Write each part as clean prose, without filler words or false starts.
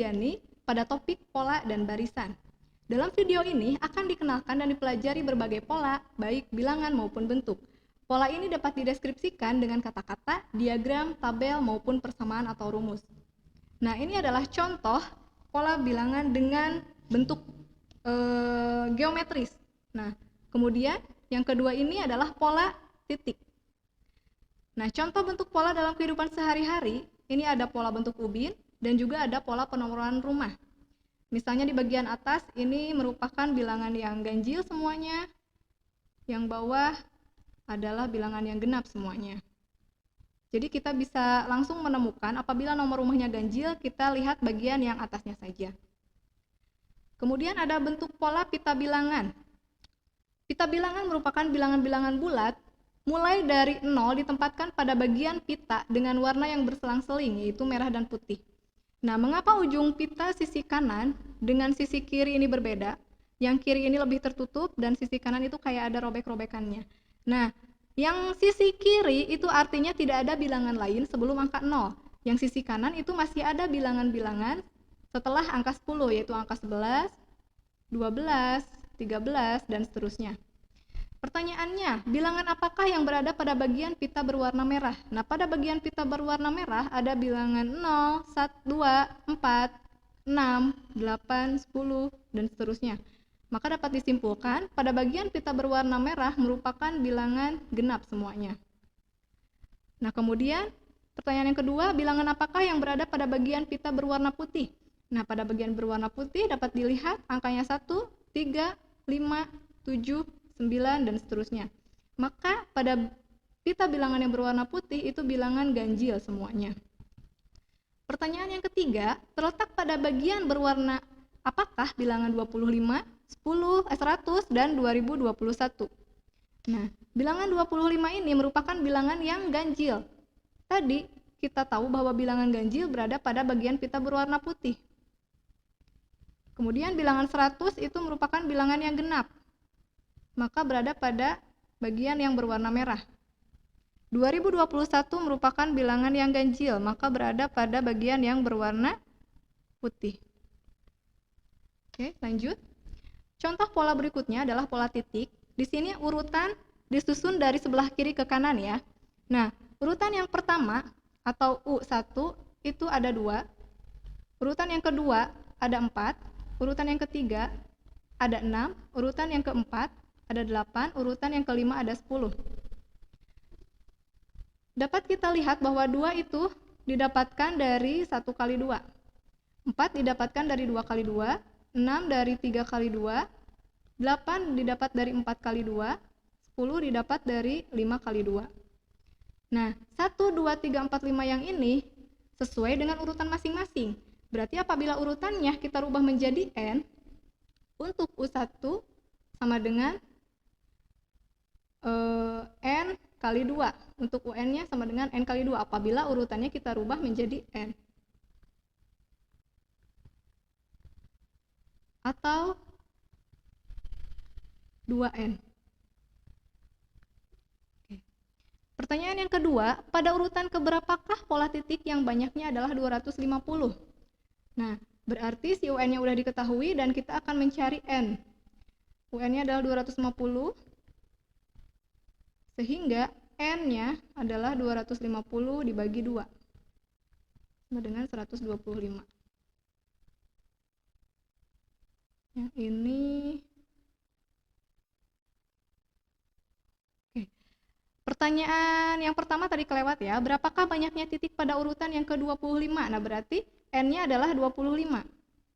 Rizdiani pada topik pola dan barisan. Dalam video ini akan dikenalkan dan dipelajari berbagai pola, baik bilangan maupun bentuk. Pola ini dapat dideskripsikan dengan kata-kata, diagram, tabel, maupun persamaan atau rumus. Nah, ini adalah contoh pola bilangan dengan bentuk geometris. Nah, kemudian yang kedua ini adalah pola titik. Nah, contoh bentuk pola dalam kehidupan sehari-hari, ini ada pola bentuk ubin dan juga ada pola penomoran rumah. Misalnya di bagian atas ini merupakan bilangan yang ganjil semuanya, yang bawah adalah bilangan yang genap semuanya. Jadi kita bisa langsung menemukan apabila nomor rumahnya ganjil, kita lihat bagian yang atasnya saja. Kemudian ada bentuk pola pita bilangan. Pita bilangan merupakan bilangan-bilangan bulat, mulai dari 0 ditempatkan pada bagian pita dengan warna yang berselang-seling, yaitu merah dan putih. Nah, mengapa ujung pita sisi kanan dengan sisi kiri ini berbeda? Yang kiri ini lebih tertutup dan sisi kanan itu kayak ada robek-robekannya. Nah, yang sisi kiri itu artinya tidak ada bilangan lain sebelum angka 0. Yang sisi kanan itu masih ada bilangan-bilangan setelah angka 10, yaitu angka 11, 12, 13, dan seterusnya. Pertanyaannya, bilangan apakah yang berada pada bagian pita berwarna merah? Nah, pada bagian pita berwarna merah ada bilangan 0, 1, 2, 4, 6, 8, 10, dan seterusnya. Maka dapat disimpulkan, pada bagian pita berwarna merah merupakan bilangan genap semuanya. Nah, kemudian pertanyaan yang kedua, bilangan apakah yang berada pada bagian pita berwarna putih? Nah, pada bagian berwarna putih dapat dilihat angkanya 1, 3, 5, 7, 9, dan seterusnya. Maka pada pita bilangan yang berwarna putih itu bilangan ganjil semuanya. Pertanyaan yang ketiga, terletak pada bagian berwarna apakah bilangan 25, 10, 100, dan 2021. Nah, bilangan 25 ini merupakan bilangan yang ganjil. Tadi kita tahu bahwa bilangan ganjil berada pada bagian pita berwarna putih. Kemudian bilangan 100 itu merupakan bilangan yang genap, maka berada pada bagian yang berwarna merah. 2021 merupakan bilangan yang ganjil, maka berada pada bagian yang berwarna putih. Oke, lanjut. Contoh pola berikutnya adalah pola titik. Di sini urutan disusun dari sebelah kiri ke kanan ya. Nah, urutan yang pertama atau U1 itu ada 2. Urutan yang kedua ada 4. Urutan yang ketiga ada 6, urutan yang keempat ada 8, urutan yang kelima ada 10. Dapat kita lihat bahwa 2 itu didapatkan dari 1 kali 2. 4 didapatkan dari 2 kali 2, 6 dari 3 kali 2, 8 didapat dari 4 kali 2, 10 didapat dari 5 kali 2. Nah, 1, 2, 3, 4, 5 yang ini sesuai dengan urutan masing-masing. Berarti apabila urutannya kita rubah menjadi N, untuk U1 sama dengan N kali 2. Untuk UN-nya sama dengan N kali 2 apabila urutannya kita rubah menjadi N. Atau 2N. Pertanyaan yang kedua, pada urutan keberapakah pola titik yang banyaknya adalah 250? Nah, berarti si UN-nya udah diketahui dan kita akan mencari N. UN-nya adalah 250, sehingga N-nya adalah 250 dibagi 2, sama dengan 125. Yang ini pertanyaan yang pertama tadi kelewat ya, berapakah banyaknya titik pada urutan yang ke-25? Nah, berarti N-nya adalah 25.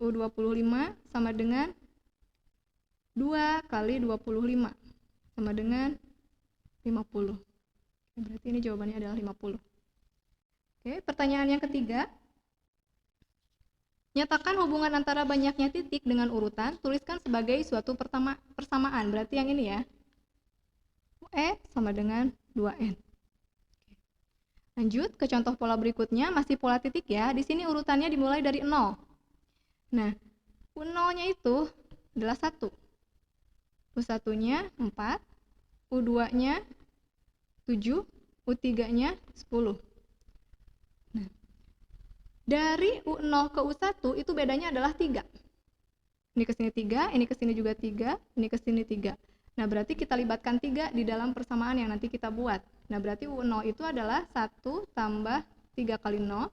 U25 sama dengan 2 kali 25, sama dengan 50. Berarti ini jawabannya adalah 50. Oke, pertanyaan yang ketiga. Nyatakan hubungan antara banyaknya titik dengan urutan, tuliskan sebagai suatu persamaan. Berarti yang ini ya. E sama dengan 2N. Lanjut ke contoh pola berikutnya, masih pola titik ya. Di sini urutannya dimulai dari 0. Nah, U0-nya itu adalah 1. U1-nya 4, U2-nya 7, U3-nya 10. Nah, Dari U0 ke U1 itu bedanya adalah 3. Ini ke sini 3, ini ke sini juga 3, ini ke sini 3. Nah, berarti kita libatkan 3 di dalam persamaan yang nanti kita buat. Nah, berarti U0 itu adalah 1 tambah 3 kali 0.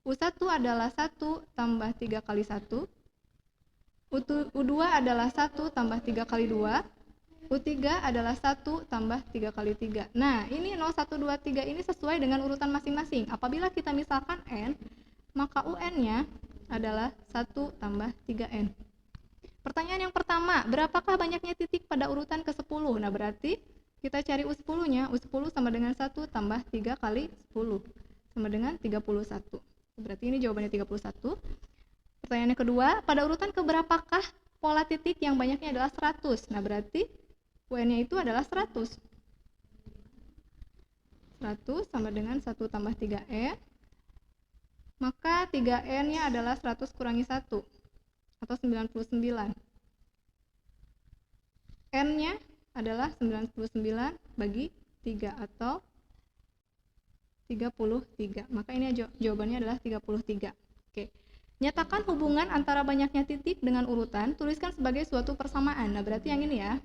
U1 adalah 1 tambah 3 kali 1. U2 adalah 1 tambah 3 kali 2. U3 adalah 1 tambah 3 kali 3. Nah, ini 0, 1, 2, 3 ini sesuai dengan urutan masing-masing. Apabila kita misalkan N, maka UN-nya adalah 1 tambah 3N. Pertanyaan yang pertama, berapakah banyaknya titik pada urutan ke-10? Nah, berarti kita cari U10-nya. U10 sama dengan 1 tambah 3 kali 10. Sama dengan 31. Berarti ini jawabannya 31. Pertanyaan yang kedua, pada urutan keberapakah pola titik yang banyaknya adalah 100? Nah, berarti UN-nya itu adalah 100. 100 sama dengan 1 tambah 3N. Maka 3N-nya adalah 100 kurangi 1, atau 99. N-nya adalah 99 bagi 3, atau 33. Maka ini jawabannya adalah 33. Oke. Nyatakan hubungan antara banyaknya titik dengan urutan, tuliskan sebagai suatu persamaan. Nah, berarti yang ini ya.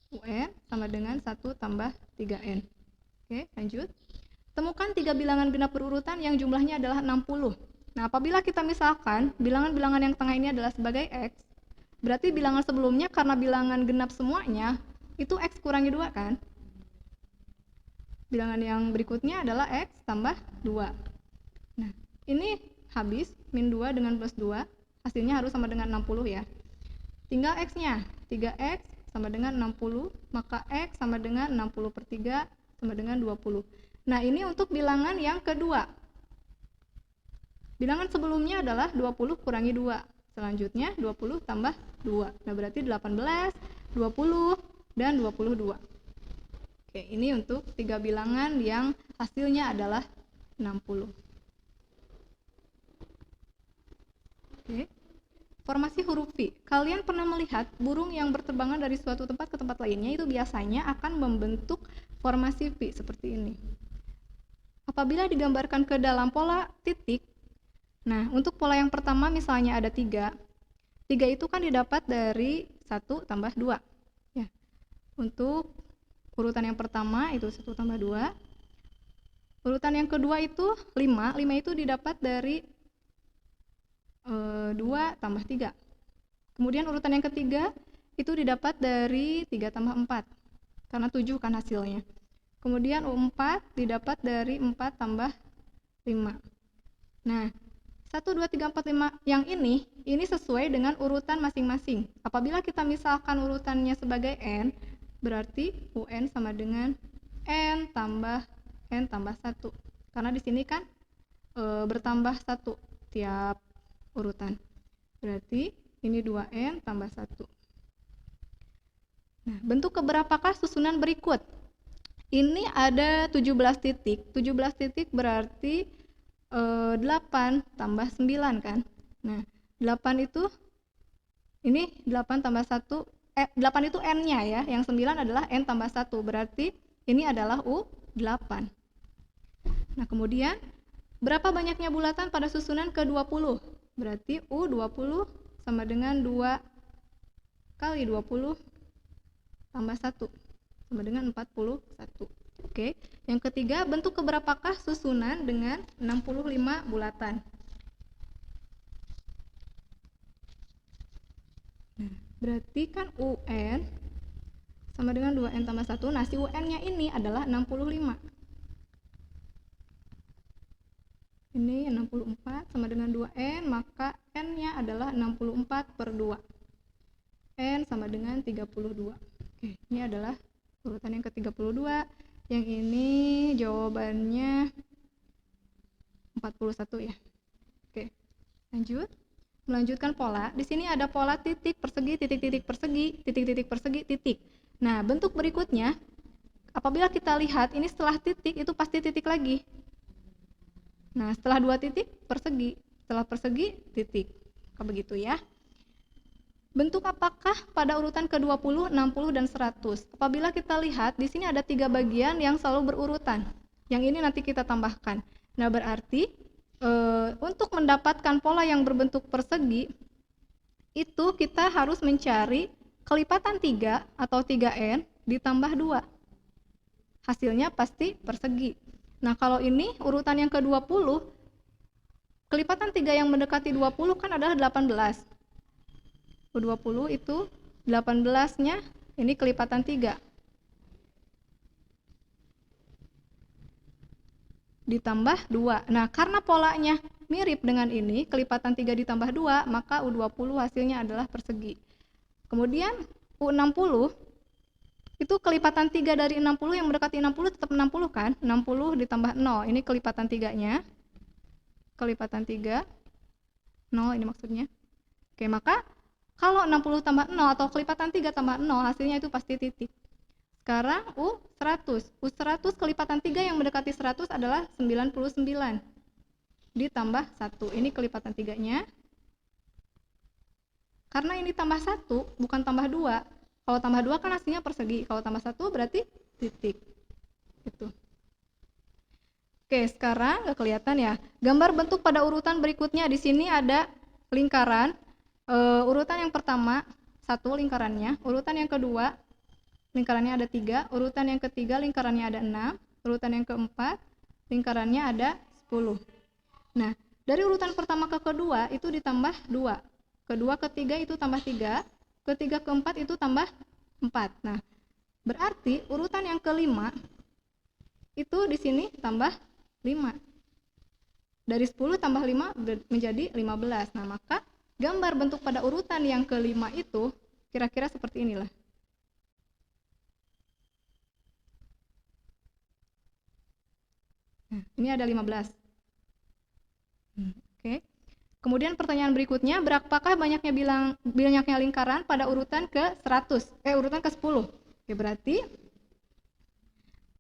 UN sama dengan 1 tambah 3N. Oke, lanjut. Temukan 3 bilangan genap berurutan yang jumlahnya adalah 60. Nah, apabila kita misalkan bilangan-bilangan yang tengah ini adalah sebagai X, berarti bilangan sebelumnya karena bilangan genap semuanya, itu X kurangi 2 kan? Bilangan yang berikutnya adalah X tambah 2. Nah, ini habis, min 2 dengan plus 2, hasilnya harus sama dengan 60 ya. Tinggal X-nya, 3X sama dengan 60, maka X sama dengan 60 per 3 sama dengan 20. Nah, ini untuk bilangan yang kedua. Bilangan sebelumnya adalah 20 kurangi 2. Selanjutnya 20 tambah 2. Nah, berarti 18, 20, dan 22. Oke, ini untuk 3 bilangan yang hasilnya adalah 60. Oke. Formasi huruf V. Kalian pernah melihat burung yang berterbangan dari suatu tempat ke tempat lainnya itu biasanya akan membentuk formasi V seperti ini. Apabila digambarkan ke dalam pola titik, nah untuk pola yang pertama misalnya ada 3. 3 itu kan didapat dari 1 tambah 2. Ya. Untuk urutan yang pertama itu 1 tambah 2. Urutan yang kedua itu 5. 5 itu didapat dari 2 tambah 3. Kemudian urutan yang ketiga itu didapat dari 3 tambah 4, karena 7 kan hasilnya. Kemudian U4 didapat dari 4 tambah 5. Nah, 1, 2, 3, 4, 5 yang ini sesuai dengan urutan masing-masing. Apabila kita misalkan urutannya sebagai N, berarti UN sama dengan N tambah 1. Karena di sini kan bertambah 1 tiap urutan. Berarti ini 2N tambah 1. Nah, bentuk keberapakah susunan berikut? Ini ada 17 titik. 17 titik berarti 8 tambah 9 kan? Nah, 8 itu ini 8 tambah 1, 8 itu N-nya ya, yang 9 adalah N tambah 1, berarti ini adalah U8. Nah, kemudian berapa banyaknya bulatan pada susunan ke-20? Berarti U20 sama dengan 2 kali 20 tambah 1 sama dengan 41. Oke. Yang ketiga, bentuk keberapakah susunan dengan 65 bulatan? Nah, berarti kan UN sama dengan 2N tambah 1. Nah, si UN-nya ini adalah 65. Ini 64 sama dengan 2N, maka N-nya adalah 64 per 2. N sama dengan 32. Oke, ini adalah urutan yang ke-32. Yang ini jawabannya 41 ya. Oke, lanjut. Melanjutkan pola. Di sini ada pola titik, persegi, titik-titik persegi, titik-titik persegi, titik. Nah, bentuk berikutnya, apabila kita lihat, ini setelah titik, itu pasti titik lagi. Nah, setelah 2 titik, persegi. Setelah persegi, titik. Kayak begitu ya. Bentuk apakah pada urutan ke-20, 60, dan 100? Apabila kita lihat, di sini ada 3 bagian yang selalu berurutan. Yang ini nanti kita tambahkan. Nah, berarti Untuk mendapatkan pola yang berbentuk persegi, itu kita harus mencari kelipatan 3 atau 3n ditambah 2. Hasilnya pasti persegi. Nah, kalau ini urutan yang ke-20, kelipatan 3 yang mendekati 20 kan adalah 18. 20 itu 18-nya ini kelipatan 3. Ditambah 2. Nah, karena polanya mirip dengan ini, kelipatan 3 ditambah 2, maka U20 hasilnya adalah persegi. Kemudian U60, itu kelipatan 3 dari 60 yang mendekati 60 tetap 60 kan? 60 ditambah 0, ini kelipatan 3-nya. Kelipatan 3, 0 ini maksudnya. Oke, maka kalau 60 tambah 0 atau kelipatan 3 tambah 0, hasilnya itu pasti titik. Sekarang U100. U100 kelipatan 3 yang mendekati 100 adalah 99. Ditambah 1. Ini kelipatan 3-nya. Karena ini tambah 1, bukan tambah 2. Kalau tambah 2 kan hasilnya persegi. Kalau tambah 1 berarti titik. Gitu. Oke, sekarang nggak kelihatan ya. Gambar bentuk pada urutan berikutnya. Di sini ada lingkaran. Urutan yang pertama, 1 lingkarannya. Urutan yang kedua, lingkarannya ada 3, urutan yang ketiga lingkarannya ada 6, urutan yang keempat lingkarannya ada 10. Nah, dari urutan pertama ke kedua itu ditambah 2, kedua ketiga itu tambah 3, ketiga keempat itu tambah 4. Nah, berarti urutan yang kelima itu di sini tambah 5. Dari 10 tambah 5 menjadi 15. Nah, maka gambar bentuk pada urutan yang kelima itu kira-kira seperti inilah. Nah, ini ada 15. Oke. Kemudian pertanyaan berikutnya, berapakah banyaknya lingkaran pada urutan ke 100? Urutan ke 10. Oke, berarti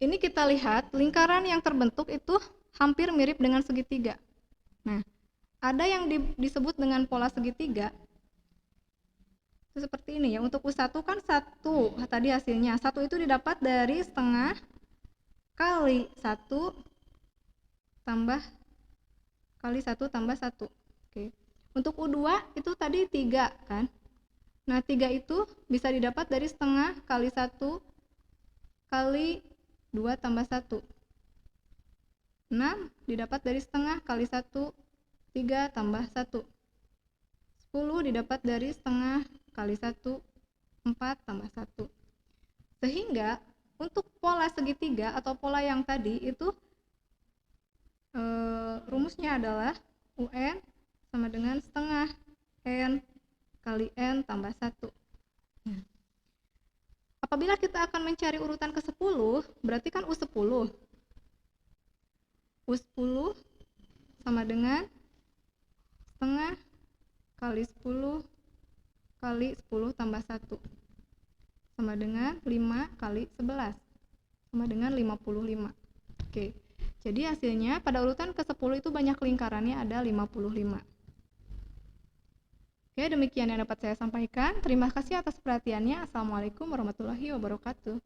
ini kita lihat lingkaran yang terbentuk itu hampir mirip dengan segitiga. Nah, ada yang disebut dengan pola segitiga. Itu seperti ini ya. Untuk U1 kan 1 tadi hasilnya. 1 itu didapat dari setengah kali 1 tambah kali 1 tambah 1. Oke. Untuk U2 itu tadi 3 kan. Nah, 3 itu bisa didapat dari setengah kali 1 kali 2 tambah 1. 6 didapat dari setengah kali 1 3 tambah 1. 10 didapat dari setengah kali 1 4 tambah 1. Sehingga untuk pola segitiga atau pola yang tadi itu rumusnya adalah UN sama dengan setengah N kali N tambah 1. Nah, apabila kita akan mencari urutan ke 10, berarti kan U10. U10 sama dengan setengah kali 10 kali 10 tambah 1 sama dengan 5 kali 11 sama dengan 55. Oke. Jadi hasilnya pada urutan ke-10 itu banyak lingkarannya ada 55. Oke, demikian yang dapat saya sampaikan. Terima kasih atas perhatiannya. Assalamualaikum warahmatullahi wabarakatuh.